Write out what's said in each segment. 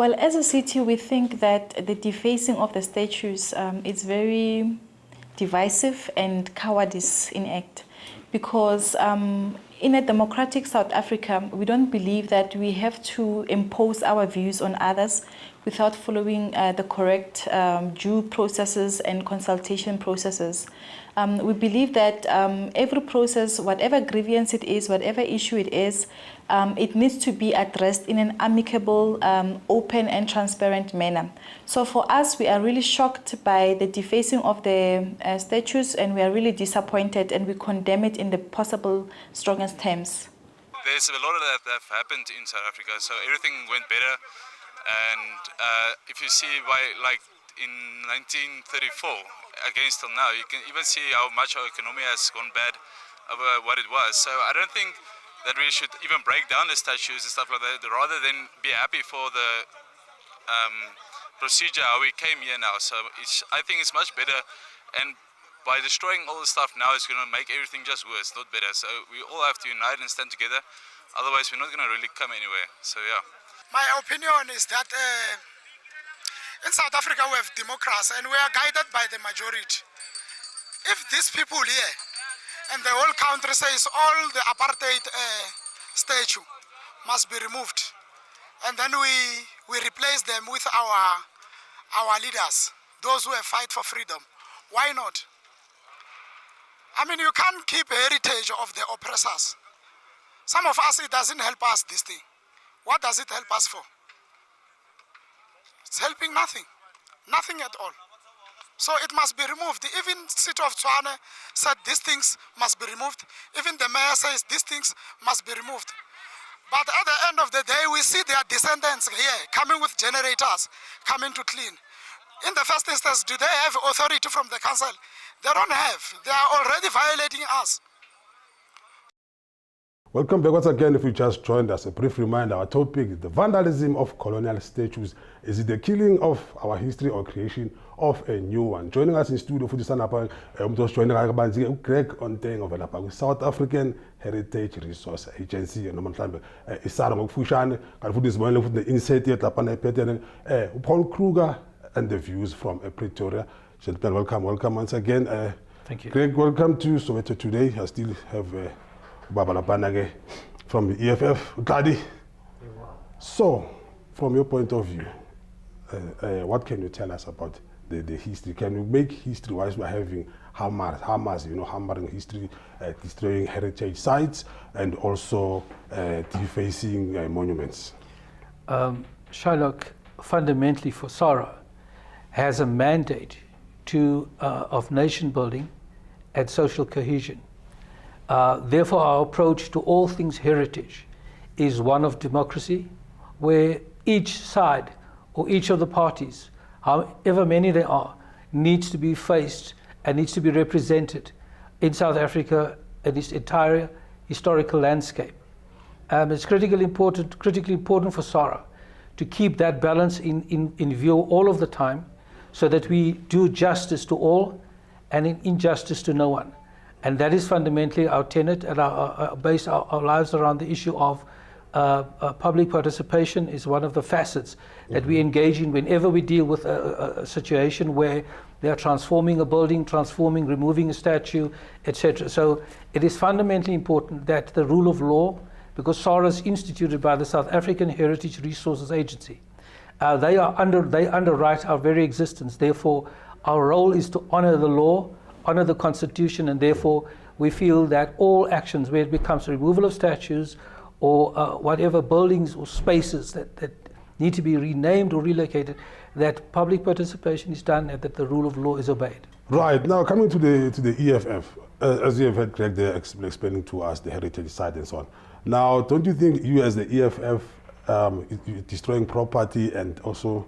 Well, as a city, we think that the defacing of the statues is very divisive and cowardice in act, because in a democratic South Africa, we don't believe that we have to impose our views on others without following the correct due processes and consultation processes. We believe that every process, whatever grievance it is, whatever issue it is, it needs to be addressed in an amicable, open and transparent manner. So for us, we are really shocked by the defacing of the statues, and we are really disappointed, and we condemn it in the possible strongest terms. There's a lot of that have happened in South Africa, so everything went better. And if you see why, like in 1934 against till now, you can even see how much our economy has gone bad over what it was. So I don't think that we should even break down the statues and stuff like that, rather than be happy for the procedure how we came here now. So I think it's much better, and by destroying all the stuff now, it's going to make everything just worse, not better. So we all have to unite and stand together, otherwise we're not going to really come anywhere. So yeah. My opinion is that in South Africa we have democracy and we are guided by the majority. If these people here and the whole country says all the apartheid statue must be removed, and then we replace them with our leaders, those who have fight for freedom, why not? I mean, you can't keep heritage of the oppressors. Some of us, it doesn't help us, this thing. What does it help us for? It's helping nothing. Nothing at all. So it must be removed. Even City of Tshwane said these things must be removed. Even the mayor says these things must be removed. But at the end of the day, we see their descendants here coming with generators, coming to clean. In the first instance, do they have authority from the council? They don't have. They are already violating us. Welcome back once again. If you just joined us, a brief reminder, our topic is the vandalism of colonial statues. Is it the killing of our history or creation of a new one? Joining us in studio for this joining Greg Ontong of the South African Heritage Resource Agency. Paul Kruger and the views from Pretoria. Gentlemen, welcome once again. Thank you. Greg, welcome to Soweto today. I still have Babala Panage from the EFF. Gladi. So, from your point of view, what can you tell us about the history? Can you make history wise by having hammers, hammering history, destroying heritage sites, and also defacing monuments? Shylock, fundamentally for SARA, has a mandate of nation building and social cohesion. Therefore, our approach to all things heritage is one of democracy, where each side or each of the parties, however many there are, needs to be faced and needs to be represented in South Africa and its entire historical landscape. It's critically important for SARA to keep that balance in view all of the time, so that we do justice to all and injustice to no one. And that is fundamentally our tenet, and base our lives around the issue of public participation is one of the facets that we engage in whenever we deal with a situation where they are transforming a building, removing a statue, etc. So it is fundamentally important that the rule of law, because SARA is instituted by the South African Heritage Resources Agency, they underwrite our very existence. Therefore, our role is to honor the law, honor the Constitution, and therefore we feel that all actions where it becomes removal of statues or whatever buildings or spaces that need to be renamed or relocated, that public participation is done and that the rule of law is obeyed. Right, now coming to the EFF, as you have heard Greg there explaining to us the heritage side and so on. Now, don't you think you as the EFF destroying property and also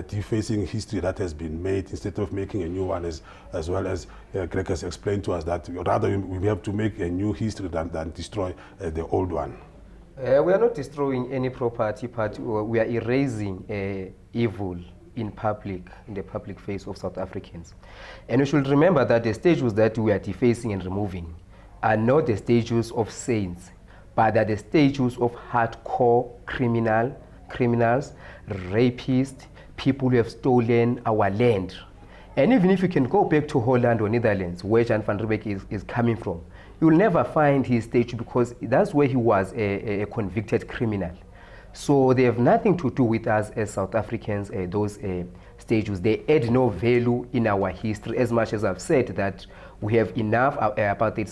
defacing history that has been made instead of making a new one, as well as Greg has explained to us that rather we have to make a new history than destroy the old one? We are not destroying any property, but we are erasing evil in the public face of South Africans. And we should remember that the statues that we are defacing and removing are not the statues of saints, but are the statues of hardcore criminal criminals, rapists, people who have stolen our land. And even if you can go back to Holland or Netherlands, where Jan van Riebeeck is coming from, you will never find his statue because that's where he was a convicted criminal. So they have nothing to do with us as South Africans, those statues. They add no value in our history, as much as I've said that we have enough apartheid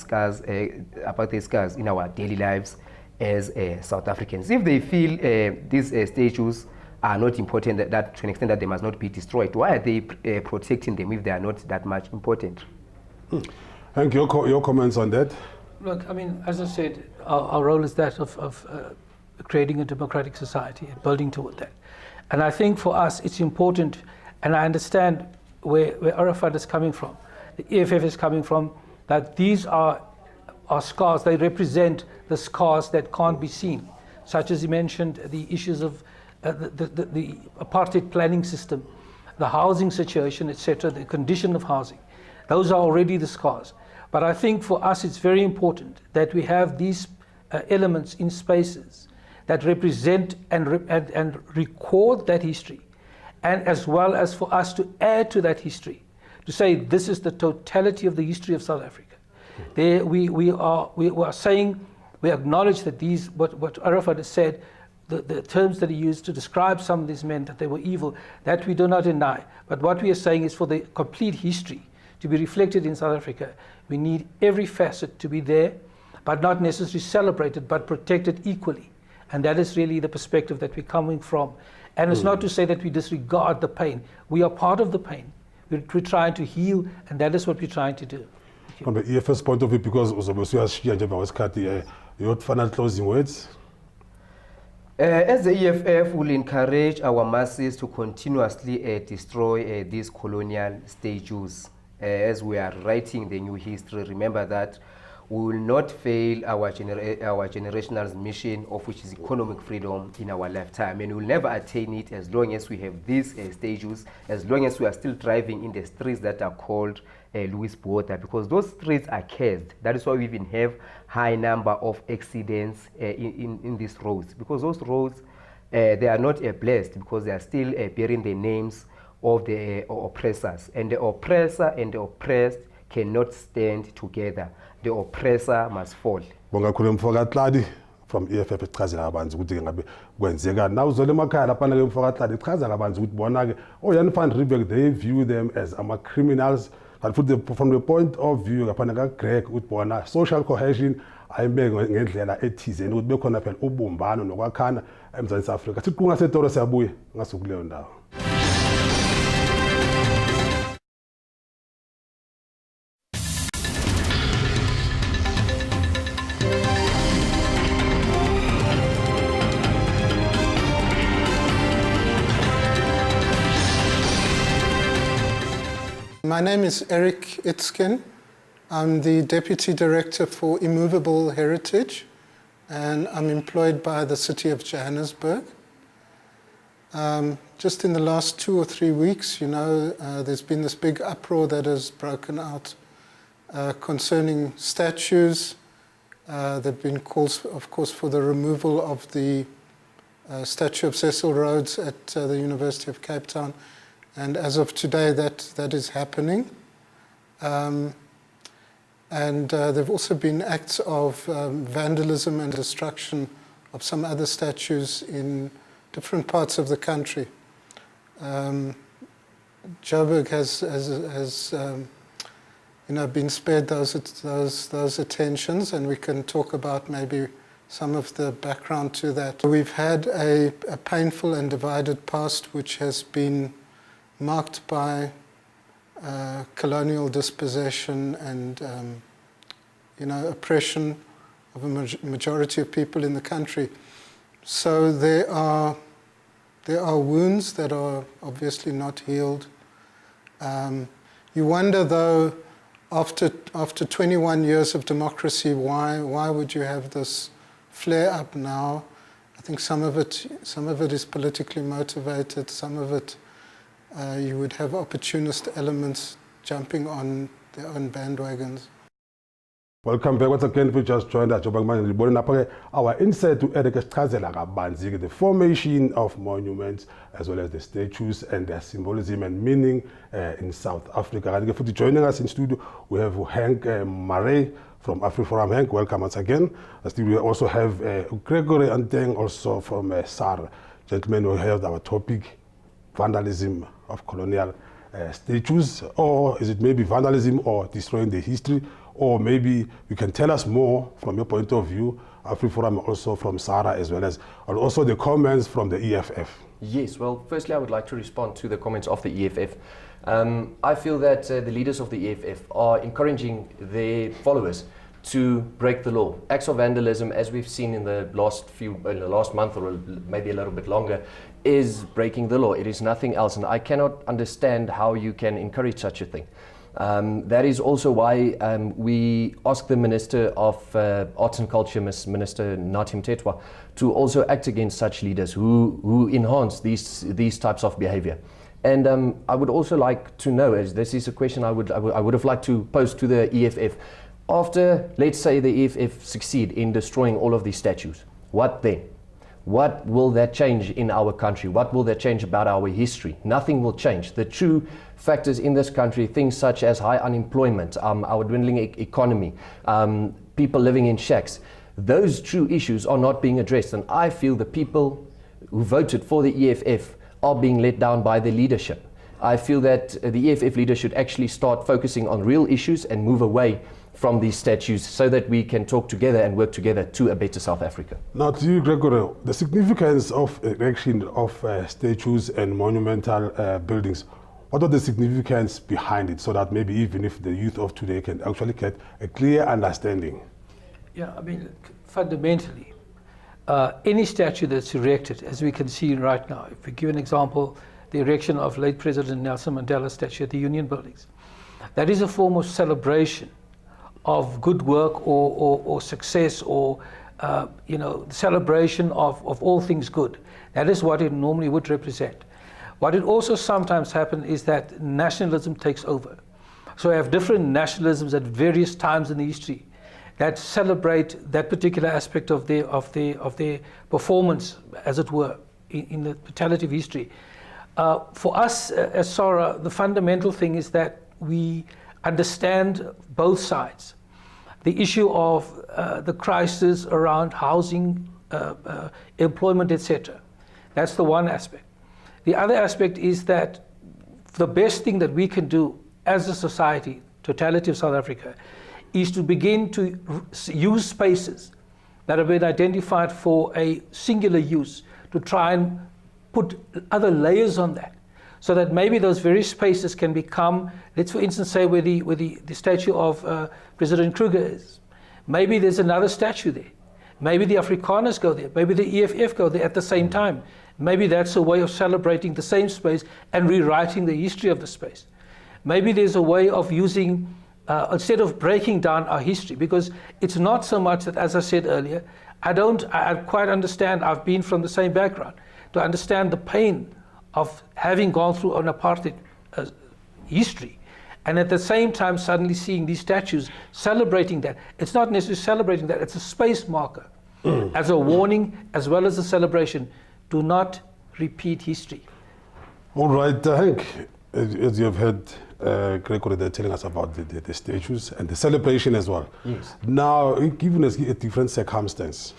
scars in our daily lives as South Africans. If they feel these statues are not important, that to an extent that they must not be destroyed, why are they protecting them if they are not that much important? Thank you. Your comments on that? Look, I mean, as I said, our role is that of creating a democratic society and building toward that. And I think for us it's important, and I understand where Arafat is coming from, the EFF is coming from, that these are scars. They represent the scars that can't be seen, such as he mentioned the issues of the apartheid planning system, the housing situation, etc., the condition of housing. Those are already the scars. But I think for us it's very important that we have these elements in spaces that represent and record that history, and as well as for us to add to that history, to say this is the totality of the history of South Africa. There we are saying, we acknowledge that these, what Arafat has said, the terms that he used to describe some of these men, that they were evil, that we do not deny. But what we are saying is, for the complete history to be reflected in South Africa, we need every facet to be there, but not necessarily celebrated, but protected equally. And that is really the perspective that we're coming from. And it's not to say that we disregard the pain. We are part of the pain. We're trying to heal, and that is what we're trying to do. From the EFF's point of view, because your final closing words? As the EFF will encourage our masses to continuously destroy these colonial statues. As we are writing the new history, remember that we will not fail our generational mission, of which is economic freedom, in our lifetime, and we will never attain it as long as we have these statues, as long as we are still driving in the streets that are called Louis Botha, because those streets are cursed. That is why we even have high number of accidents in these roads, because those roads they are not blessed, because they are still bearing the names of the oppressors, and the oppressor and the oppressed cannot stand together. The oppressor must fall. From EFF ichazela kabanzi ukuthi ngabe kwenzeka na uzole emakhaya lapha ke mfakahlala ichaza kabanzi ukuthi bona ke Jan van Riebeeck, they view them as criminals, but from the point of view kapana ka Greg ukuthi bona social cohesion ayibeke ngendlela ethizeni ukuthi bekhona phela ubumbano nokwakhana eMzantsi Afrika. Siqunga setoro siyabuye ngasukuleyo ndawo. My name is Eric Itzken. I'm the Deputy Director for Immovable Heritage, and I'm employed by the City of Johannesburg. Just in the last 2 or 3 weeks, there's been this big uproar that has broken out concerning statues. There have been calls, of course, for the removal of the statue of Cecil Rhodes at the University of Cape Town. And as of today, that is happening. And there have also been acts of vandalism and destruction of some other statues in different parts of the country. Joburg has been spared those attentions, and we can talk about maybe some of the background to that. We've had a painful and divided past, which has been marked by colonial dispossession and oppression of a majority of people in the country. So there are wounds that are obviously not healed. You wonder, though, after 21 years of democracy, why would you have this flare up now? I think some of it is politically motivated. Some of it you would have opportunist elements jumping on their own bandwagons. Welcome back once again. We just joined us. Our insight to Eric Kabanzi, the formation of monuments as well as the statues and their symbolism and meaning in South Africa. And for joining us in studio, we have Hank Murray from AfriForum. Hank, welcome once again. We also have Gregory Ontong also from SAR. Gentlemen, we have our topic, vandalism of colonial statues, or is it maybe vandalism or destroying the history? Or maybe you can tell us more from your point of view, AfriForum, also from Sarah, as well as also the comments from the EFF. Yes, well, firstly, I would like to respond to the comments of the EFF. I feel that the leaders of the EFF are encouraging their followers to break the law. Acts of vandalism, as we've seen in the last month or maybe a little bit longer, is breaking the law. It is nothing else, and I cannot understand how you can encourage such a thing. That is also why we asked the Minister of Arts and Culture, Minister Nathi Mthethwa, to also act against such leaders who enhance these types of behavior. And I would also like to know, as this is a question I would have liked to pose to the EFF, after, let's say, the EFF succeed in destroying all of these statues, what then? What will that change in our country? What will that change about our history? Nothing will change. The true factors in this country, things such as high unemployment, our dwindling economy, people living in shacks, those true issues are not being addressed. And I feel the people who voted for the EFF are being let down by the leadership. I feel that the EFF leader should actually start focusing on real issues and move away from these statues so that we can talk together and work together to a better South Africa. Now to you, Gregory, the significance of erection of statues and monumental buildings, what are the significance behind it so that maybe even if the youth of today can actually get a clear understanding? Yeah, I mean, fundamentally, any statue that's erected, as we can see right now, if we give an example, the erection of late President Nelson Mandela's statue at the Union Buildings, that is a form of celebration of good work or success or celebration of all things good. That is what it normally would represent. What it also sometimes happens is that nationalism takes over. So we have different nationalisms at various times in the history that celebrate that particular aspect of their performance, as it were, in the totality of history. For us as SORA, the fundamental thing is that we understand both sides. The issue of the crisis around housing, employment, etc. That's the one aspect. The other aspect is that the best thing that we can do as a society, totality of South Africa, is to begin to use spaces that have been identified for a singular use to try and put other layers on that, so that maybe those very spaces can become, let's for instance say where the statue of President Kruger is. Maybe there's another statue there. Maybe the Afrikaners go there. Maybe the EFF go there at the same time. Maybe that's a way of celebrating the same space and rewriting the history of the space. Maybe there's a way of using, instead of breaking down our history, because it's not so much that, as I said earlier, I quite understand, I've been from the same background, to understand the pain of having gone through an apartheid history, and at the same time suddenly seeing these statues celebrating that. It's not necessarily celebrating that, it's a space marker, as a warning as well as a celebration. Do not repeat history. All right, Hank, as you have heard Gregory there telling us about the statues and the celebration as well. Yes. Now, given a different circumstance,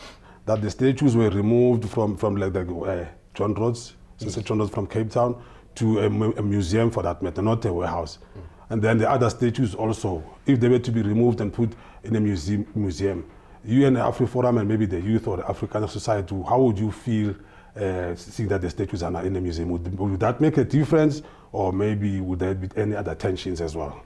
that the statues were removed from like the John Rhodes, Sister John Rhodes from Cape Town, to a museum for that matter, not a warehouse. And then the other statues also, if they were to be removed and put in a museum, you and the AfriForum and maybe the youth or the African society, how would you feel seeing that the statues are not in the museum? Would that make a difference, or maybe would there be any other tensions as well?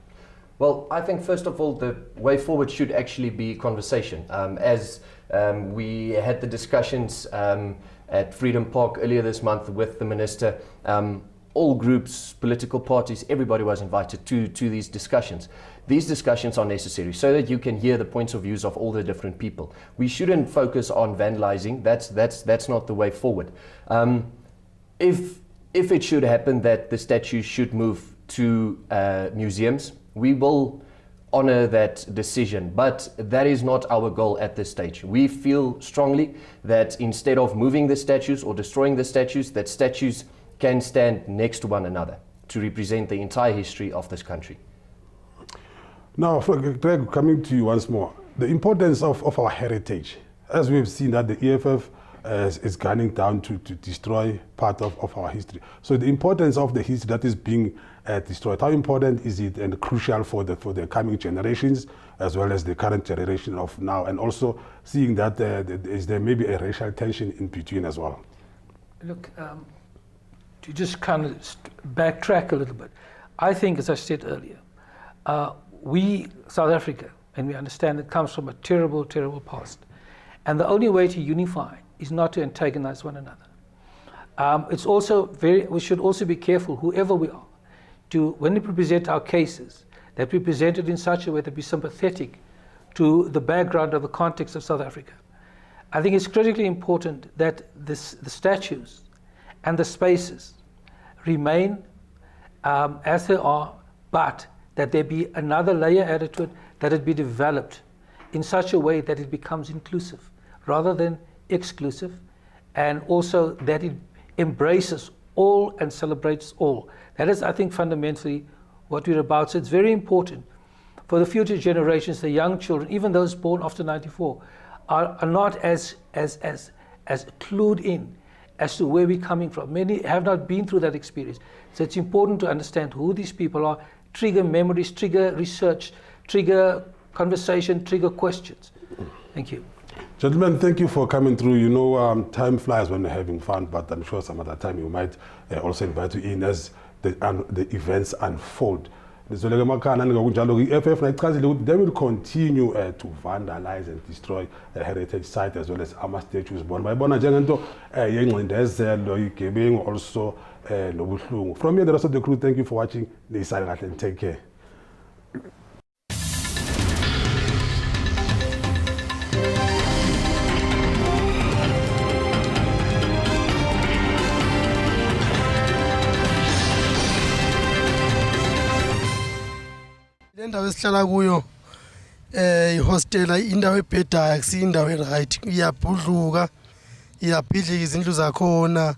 Well, I think first of all, the way forward should actually be conversation. As we had the discussions at Freedom Park earlier this month with the Minister, all groups, political parties, everybody was invited to these discussions. These discussions are necessary so that you can hear the points of views of all the different people. We shouldn't focus on vandalizing. That's not the way forward. If it should happen that the statues should move to museums, we will honor that decision, but that is not our goal at this stage. We feel strongly that instead of moving the statues or destroying the statues, that statues can stand next to one another to represent the entire history of this country. Now, Greg, coming to you once more, the importance of our heritage, as we've seen that the EFF is gunning down to destroy part of our history. So the importance of the history that is being destroyed, how important is it and crucial for the coming generations as well as the current generation of now, and also seeing that there may be a racial tension in between as well? Look, to just kind of backtrack a little bit, I think, as I said earlier, we, South Africa, and we understand it comes from a terrible, terrible past. And the only way to unify is not to antagonize one another. It's also we should also be careful, whoever we are, when we present our cases, that we present it in such a way that be sympathetic to the background of the context of South Africa. I think it's critically important that the statues and the spaces remain as they are, but that there be another layer added to it, that it be developed in such a way that it becomes inclusive rather than exclusive, and also that it embraces all and celebrates all. That is, I think, fundamentally what we're about. So it's very important for the future generations, the young children, even those born after 94, are not as clued in as to where we're coming from. Many have not been through that experience. So it's important to understand who these people are, trigger memories, trigger research, trigger conversation, trigger questions. Thank you. Gentlemen, thank you for coming through. You know, time flies when we're having fun, but I'm sure some other time you might also invite you in as the events unfold. They will continue to vandalize and destroy a heritage site as well as our statues. Also, from here, the rest of the crew, thank you for watching. And take care. Indawo esihlala kuyo ihostela indawo ebhedayo akusiyo indawo eright, iyabhudluka, iyabhidlika izindlu zakhona.